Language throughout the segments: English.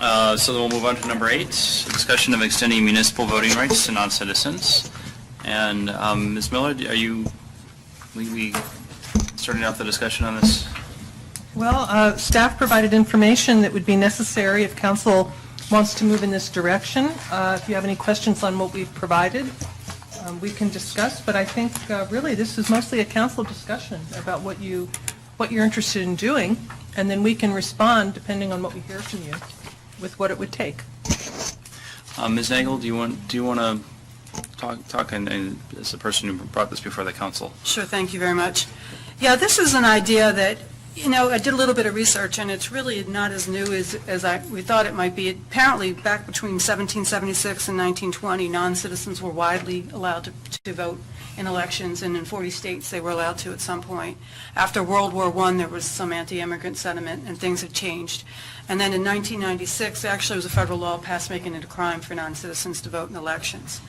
So then we'll move on to number 8, discussion of extending municipal voting rights to non-citizens. And Ms. Miller, we starting off the discussion on this? Well, staff provided information that would be necessary if council wants to move in this direction. If you have any questions on what we've provided, we can discuss, but I think really this is mostly a council discussion about what you're interested in doing, and then we can respond depending on what we hear from you with what it would take. Ms. Nagel, do you want to talk and as the person who brought this before the council? Sure, thank you very much. Yeah, this is an idea that, I did a little bit of research, and it's really not as new as we thought it might be. Apparently, back between 1776 and 1920, non-citizens were widely allowed to vote in elections, and in 40 states they were allowed to at some point. After World War I, there was some anti-immigrant sentiment, and things have changed. And then in 1996, actually, was a federal law passed making it a crime for non-citizens to vote in elections.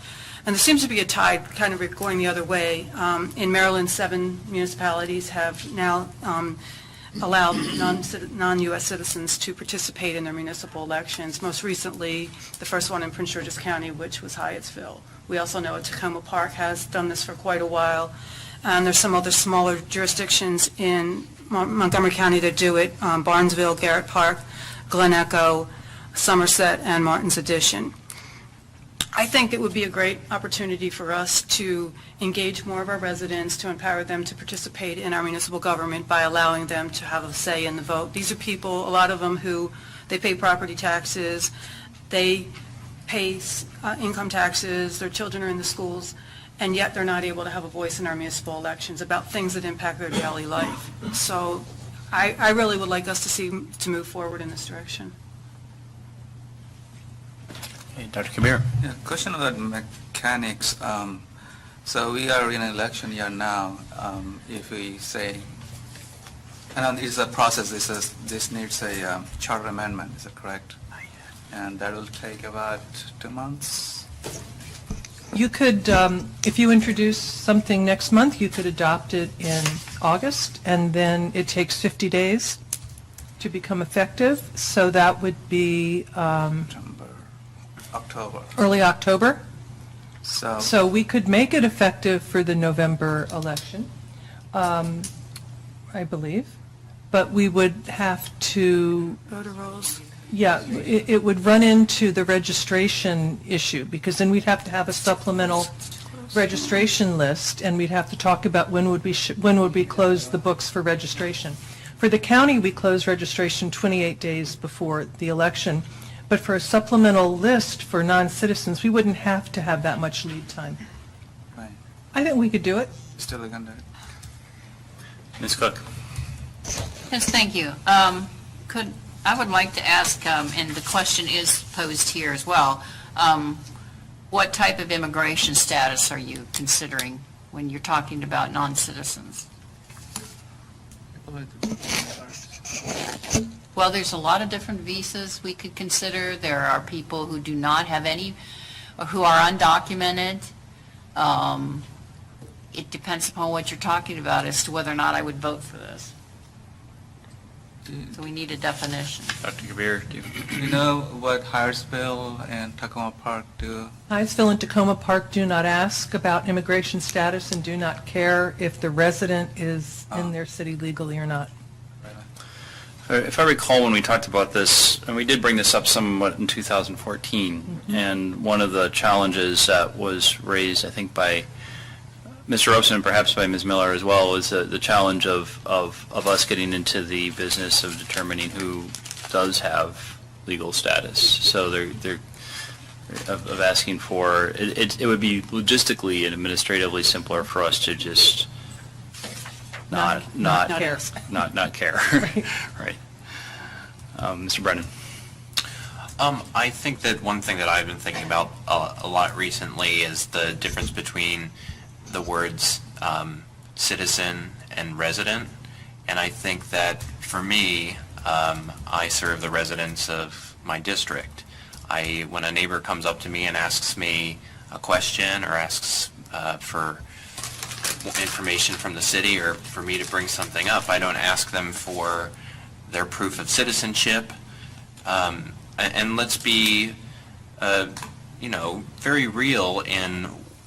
And there seems to be a tide kind of going the other way. In Maryland, 7 municipalities have now allowed non-U.S. citizens to participate in their municipal elections. Most recently, the first one in Prince George's County, which was Hyattsville. We also know Tacoma Park has done this for quite a while. And there's some other smaller jurisdictions in Montgomery County that do it, Barnesville, Garrett Park, Glen Echo, Somerset, and Martin's Addition. I think it would be a great opportunity for us to engage more of our residents, to empower them to participate in our municipal government by allowing them to have a say in the vote. These are people, a lot of them, who they pay property taxes, they pay income taxes, their children are in the schools, and yet they're not able to have a voice in our municipal elections about things that impact their daily life. So I really would like us to move forward in this direction. Hey, Dr. Kabir. Yeah, question about mechanics. So we are in an election year now. If we say, and it's a process, this needs a charter amendment, is that correct? And that will take about 2 months? You could, if you introduce something next month, you could adopt it in August, and then it takes 50 days to become effective. So that would be October. Early October. So we could make it effective for the November election, I believe, but we would have to... Voter rolls. Yeah, it would run into the registration issue, because then we'd have to have a supplemental registration list, and we'd have to talk about when would we close the books for registration. For the county, we close registration 28 days before the election, but for a supplemental list for non-citizens, we wouldn't have to have that much lead time. right. I think we could do it. Still a gun. Ms. Cook. Yes, thank you. I would like to ask, and the question is posed here as well, what type of immigration status are you considering when you're talking about non-citizens? Well, there's a lot of different visas we could consider. There are people who do not have any, or who are undocumented. It depends upon what you're talking about as to whether or not I would vote for this. So we need a definition. Dr. Kabir, do you know what Hyattsville and Tacoma Park do? Hyattsville and Tacoma Park do not ask about immigration status and do not care if the resident is in their city legally or not. If I recall, when we talked about this, and we did bring this up somewhat in 2014, and one of the challenges that was raised, I think, by Mr. Robeson and perhaps by Ms. Miller as well, was the challenge of us getting into the business of determining who does have legal status. So they're of asking for, it would be logistically and administratively simpler for us to just not care. Not care. Right. Mr. Brennan. I think that one thing that I've been thinking about a lot recently is the difference between the words citizen and resident. And I think that for me, I serve the residents of my district. When a neighbor comes up to me and asks me a question or asks for information from the city or for me to bring something up, I don't ask them for their proof of citizenship. And let's be, very real in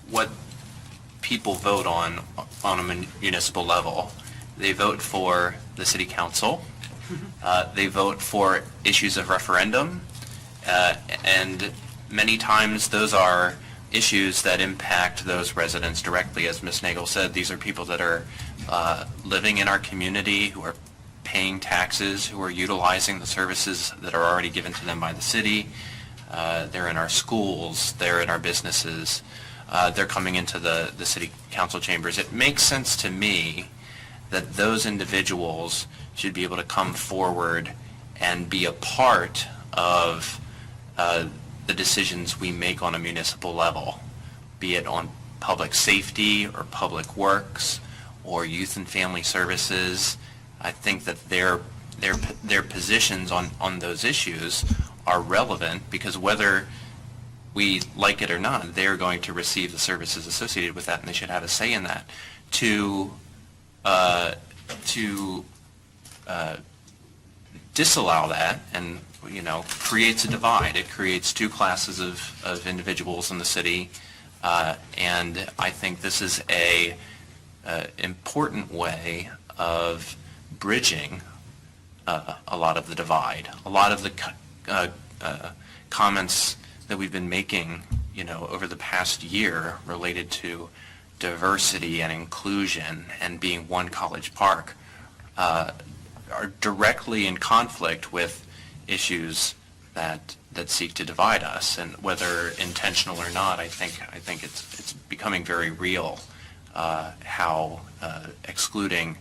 what people vote on a municipal level. They vote for the city council. They vote for issues of referendum. And many times those are issues that impact those residents directly. As Ms. Nagel said, these are people that are living in our community, who are paying taxes, who are utilizing the services that are already given to them by the city. They're in our schools, they're in our businesses, they're coming into the city council chambers. It makes sense to me that those individuals should be able to come forward and be a part of the decisions we make on a municipal level, be it on public safety or public works or youth and family services. I think that their positions on those issues are relevant because whether we like it or not, they're going to receive the services associated with that, and they should have a say in that. To disallow that and creates a divide. It creates two classes of individuals in the city, and I think this is a important way of bridging a lot of the divide. A lot of the comments that we've been making, over the past year related to diversity and inclusion and being one College Park are directly in conflict with issues that seek to divide us, and whether intentional or not, I think it's becoming very real how excluding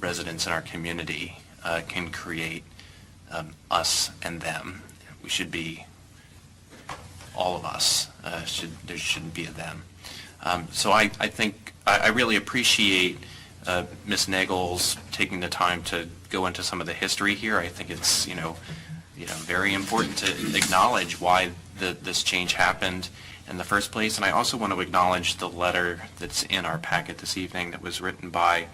residents in our community can create us and them. We should be all of us. There shouldn't be a them. So I think I really appreciate Ms. Nagel's taking the time to go into some of the history here. I think it's very important to acknowledge why this change happened in the first place. And I also want to acknowledge the letter that's in our packet this evening that was written by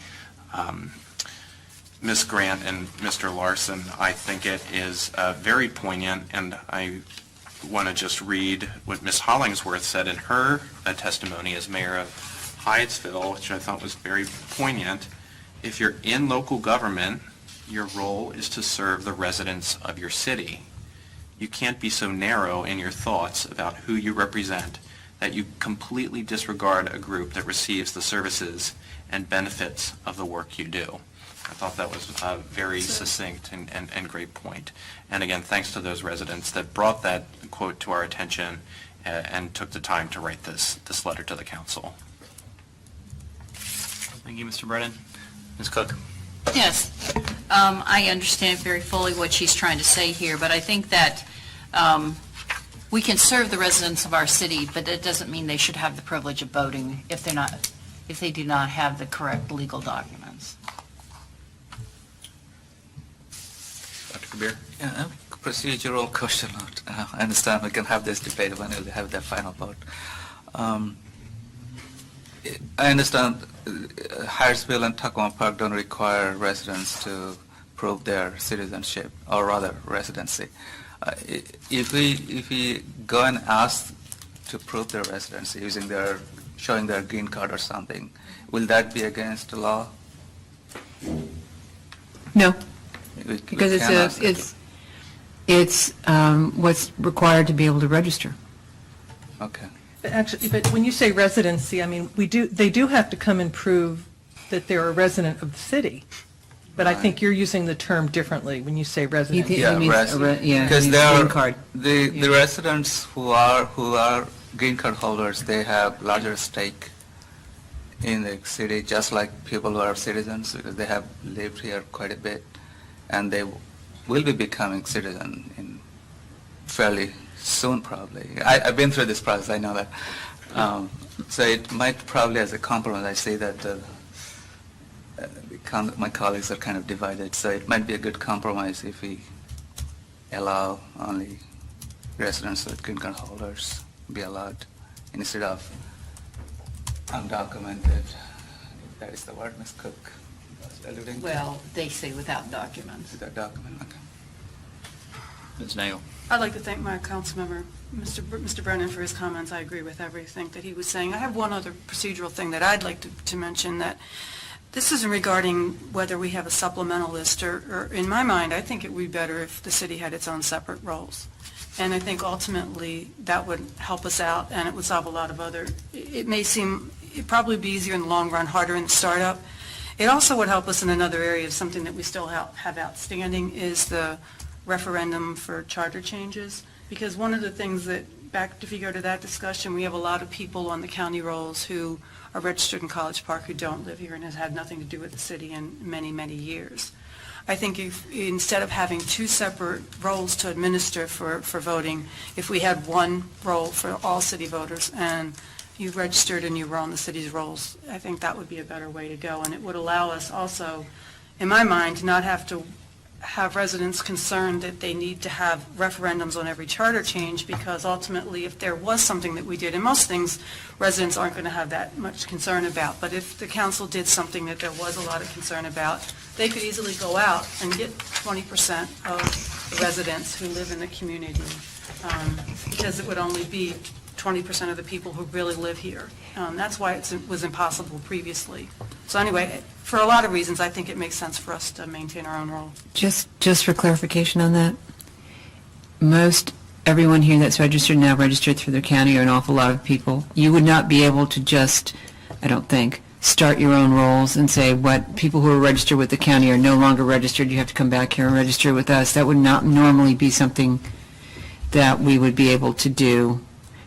Ms. Grant and Mr. Larson. I think it is very poignant, and I want to just read what Ms. Hollingsworth said in her testimony as mayor of Hyattsville, which I thought was very poignant. If you're in local government, your role is to serve the residents of your city. You can't be so narrow in your thoughts about who you represent that you completely disregard a group that receives the services and benefits of the work you do. I thought that was a very succinct and great point. And again, thanks to those residents that brought that quote to our attention and took the time to write this letter to the council. Thank you, Mr. Brennan. Ms. Cook. Yes, I understand very fully what she's trying to say here, but I think that we can serve the residents of our city, but that doesn't mean they should have the privilege of voting if they do not have the correct legal documents. Dr. Kabir. Yeah, a procedural question. I understand we can have this debate when we have the final vote. I understand Hyattsville and Tacoma Park don't require residents to prove their citizenship, or rather residency. If we go and ask to prove their residency showing their green card or something, will that be against the law? No, We because can ask it. it's what's required to be able to register. Okay. But when you say residency, I mean, they do have to come and prove that they're a resident of the city. But I think you're using the term differently when you say residency. He means because means they are green card. the residents who are green card holders, they have larger stake in the city, just like people who are citizens, because they have lived here quite a bit, and they will be becoming citizen in fairly soon, probably. I've been through this process, I know that. So it might probably, as a compromise, I say that my colleagues are kind of divided, so it might be a good compromise if we allow only residents with green card holders be allowed instead of undocumented. If that is the word, Ms. Cook was alluding to. Well, they say without documents. Without document, okay. Ms. Nagel? I'd like to thank my council member, Mr. Brennan, for his comments. I agree with everything that he was saying. I have one other procedural thing that I'd like to mention, that this isn't regarding whether we have a supplemental list, or in my mind, I think it would be better if the city had its own separate roles. And I think ultimately that would help us out, and it would solve a lot of other, it'd probably be easier in the long run, harder in the startup. It also would help us in another area, something that we still have outstanding, is the referendum for charter changes. Because one of the things that, if you go to that discussion, we have a lot of people on the county rolls who are registered in College Park who don't live here and has had nothing to do with the city in many, many years. I think if, instead of having two separate roles to administer for voting, if we had one role for all city voters and you registered and you were on the city's rolls, I think that would be a better way to go. And it would allow us also, in my mind, to not have to have residents concerned that they need to have referendums on every charter change, because ultimately if there was something that we did, and most things residents aren't going to have that much concern about, but if the council did something that there was a lot of concern about, they could easily go out and get 20% of the residents who live in the community, because it would only be 20% of the people who really live here. That's why it was impossible previously. So anyway, for a lot of reasons, I think it makes sense for us to maintain our own role. Just for clarification on that, everyone here that's registered now registered through their county, or an awful lot of people. You would not be able to just, I don't think, start your own rolls and say what people who are registered with the county are no longer registered, you have to come back here and register with us. That would not normally be something that we would be able to do.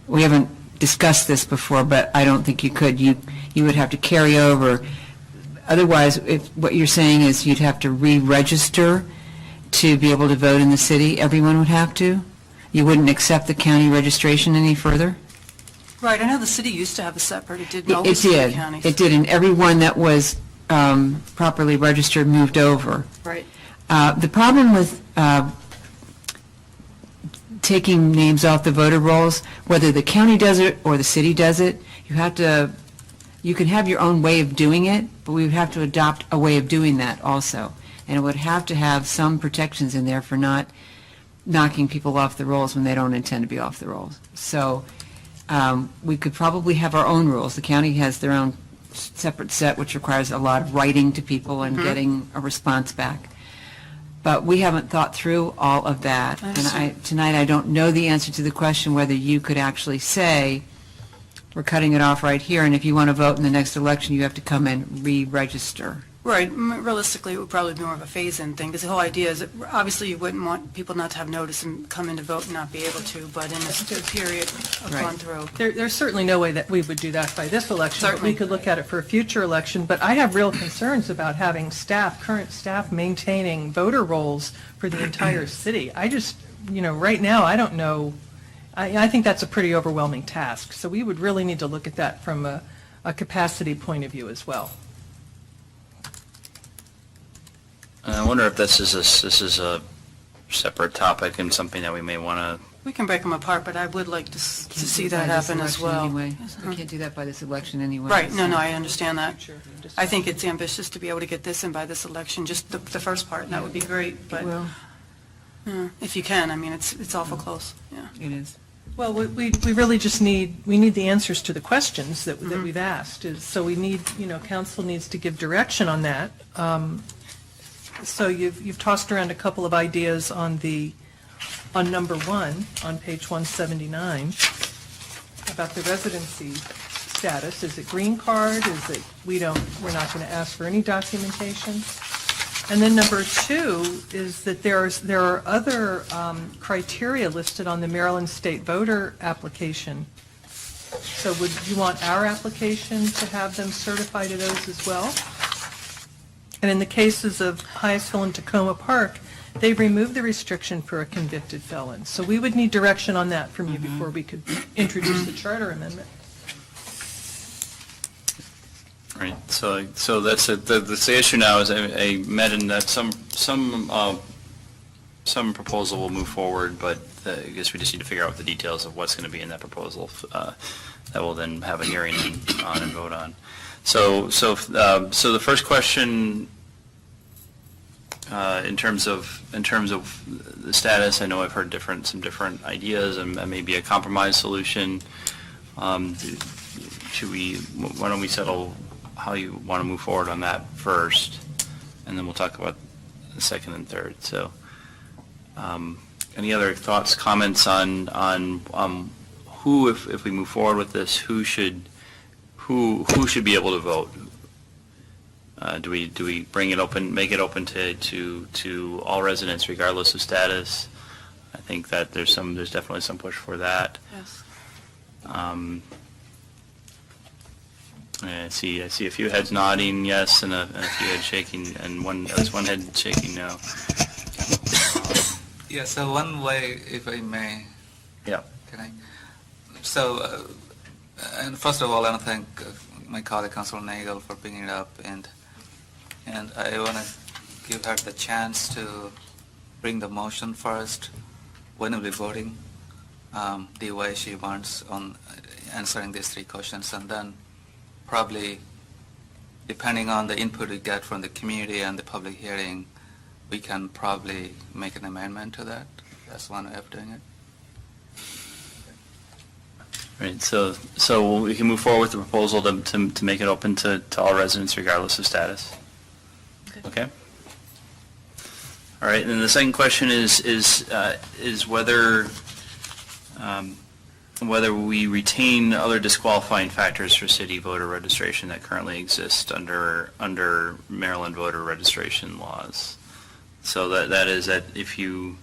We haven't discussed this before, but I don't think you could. You would have to carry over. Otherwise, if what you're saying is you'd have to re-register to be able to vote in the city, everyone would have to? You wouldn't accept the county registration any further? Right, I know the city used to have a separate, it didn't always do the counties. It did, and everyone that was properly registered moved over. Right. The problem with taking names off the voter rolls, whether the county does it or the city does it, you can have your own way of doing it, but we would have to adopt a way of doing that also. And it would have to have some protections in there for not knocking people off the rolls when they don't intend to be off the rolls. So we could probably have our own rules. The county has their own separate set, which requires a lot of writing to people and getting a response back. But we haven't thought through all of that. And tonight I don't know the answer to the question whether you could actually say, we're cutting it off right here, and if you want to vote in the next election, you have to come and re-register. Right, realistically, it would probably be more of a phase-in thing, because the whole idea is that obviously you wouldn't want people not to have notice and come in to vote and not be able to, but in a period of Right. going through. There's certainly no way that we would do that by this election, but we Certainly. could look at it for a future election. But I have real concerns about having current staff maintaining voter rolls for the entire city. I just, right now, I don't know. I think that's a pretty overwhelming task. So we would really need to look at that from a capacity point of view as well. And I wonder if this is a separate topic and something that we may want to. We can break them apart, but I would like to see that By this happen as election well. Anyway. We can't do that by this election anyway. Right, no, I understand that. Sure. I think it's ambitious to be able to get this in by this election, just the first part, and that would be great, but Well, if you can, I mean, it's awful close, yeah. it is. Well, we really just need the answers to the questions that we've asked. So we need, council needs to give direction on that. So you've tossed around a couple of ideas on number 1, on page 179, about the residency status. Is it green card? Is it, we're not going to ask for any documentation? And then number 2 is that there are other criteria listed on the Maryland State voter application. So would you want our application to have them certify to those as well? And in the cases of Hyattsville and Tacoma Park, they removed the restriction for a convicted felon. So we would need direction on that from you before we could introduce the charter amendment. Right. So that's the issue now is I imagine that some proposal will move forward, but I guess we just need to figure out the details of what's going to be in that proposal that we'll then have a hearing on and vote on. So the first question in terms of the status, I know I've heard some different ideas and maybe a compromise solution. Why don't we settle how you want to move forward on that first, and then we'll talk about the second and third. So, any other thoughts, comments on who, if we move forward with this, who should be able to vote? Do we bring it open, make it open to all residents regardless of status? I think that there's definitely some push for that. Yes. I see a few heads nodding yes, and a few heads shaking, and one head shaking no. Yeah, so one way, if I may, Yeah. can I? So, and first of all, I want to thank my colleague, Councilor Nagel, for bringing it up, and I want to give her the chance to bring the motion first when we'll be voting, the way she wants on answering these three questions, and then probably, depending on the input we get from the community and the public hearing, we can probably make an amendment to that. That's one way of doing it. Right. So we can move forward with the proposal to make it open to all residents regardless of status. Okay. All right. And then the second question is whether we retain other disqualifying factors for city voter registration that currently exist under Maryland voter registration laws. So that is that if you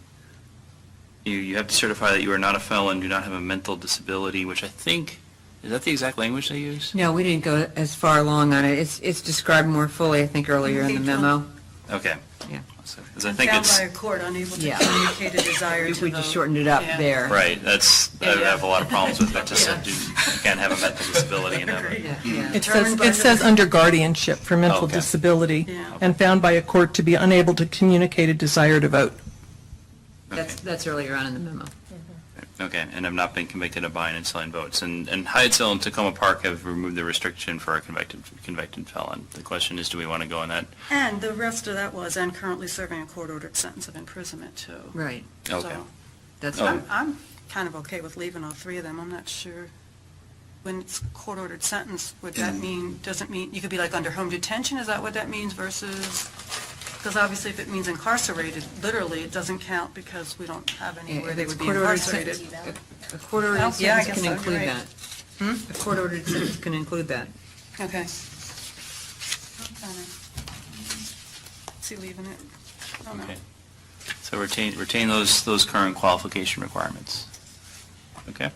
have to certify that you are not a felon, do not have a mental disability, which I think, is that the exact language they use? No, we didn't go as far along on it. It's described more fully, I think, earlier in the memo. Okay. Yeah. Because I think Found it's, by a court unable to Yeah. communicate a desire to We vote. just shortened it up Yeah. there. right, I have a lot of problems with that, just Yeah. said you can't have a mental disability and have a, Yeah, yeah. It says under guardianship for mental Okay. disability, Yeah. and found by a court to be unable to communicate a desire to vote. That's earlier on in the memo. okay, and have not been convicted of buying and selling votes. And Hyattsville and Tacoma Park have removed the restriction for a convicted felon. The question is, do we want to go on that? And the rest of that was, and currently serving a court-ordered sentence of imprisonment, too. Right. Okay. So That's Oh. right. I'm kind of okay with leaving all three of them. I'm not sure. When it's court-ordered sentence, would that mean, doesn't mean, you could be like under home detention, is that what that means versus, because obviously if it means incarcerated, literally, it doesn't count because we don't have anywhere they would be Court-ordered incarcerated. sentence- A court-ordered Yeah, I sentence guess can so, include you're that. right. A court-ordered sentence can include that. Okay. See, leaving it. I don't know. Okay. So retain those current qualification requirements. Okay.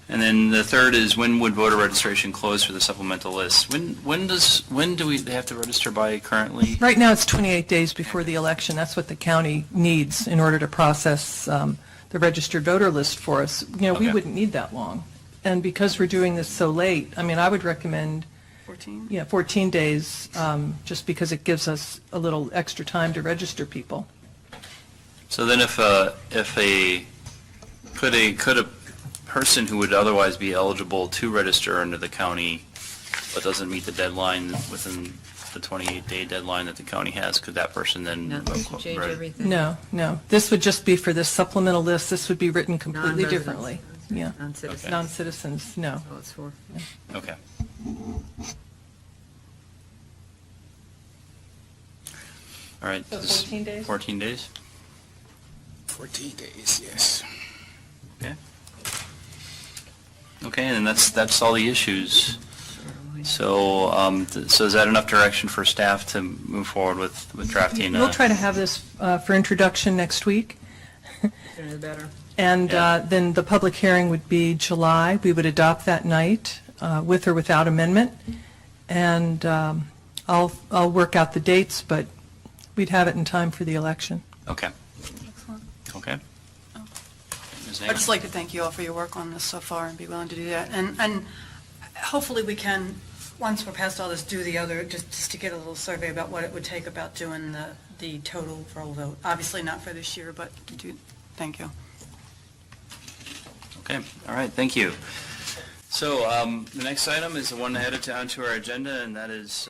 And then the third is, when would voter registration close for the supplemental list? When do they have to register by currently? Right now, it's 28 days before the election. That's what the county needs in order to process the registered voter list for us. We Okay. wouldn't need that long. And because we're doing this so late, I mean, I would recommend 14? 14 days, just because it gives us a little extra time to register people. So then could a person who would otherwise be eligible to register under the county but doesn't meet the deadline within the 28-day deadline that the county has, could that person then? No, this would change everything. No. This would just be for this supplemental list. This would be written completely Non-residents. differently. Yeah. Non-citizens. Non-citizens, no. Oh, it's for. Okay. All right. So 14 days? 14 days? 14 days, yes. Okay. Okay, and then that's all the issues. So, so is that enough direction for staff to move forward with drafting? We'll try to have this for introduction next week. Sooner the better. And Yeah. then the public hearing would be July. We would adopt that night, with or without amendment. And I'll work out the dates, but we'd have it in time for the election. Okay. Okay. Ms. I'd Nagle? just like to thank you all for your work on this so far and be willing to do that. And hopefully we can, once we're past all this, do the other, just to get a little survey about what it would take about doing the total roll vote. Obviously not for this year, but thank you. Okay, all right, thank you. So the next item is the one added onto our agenda, and that is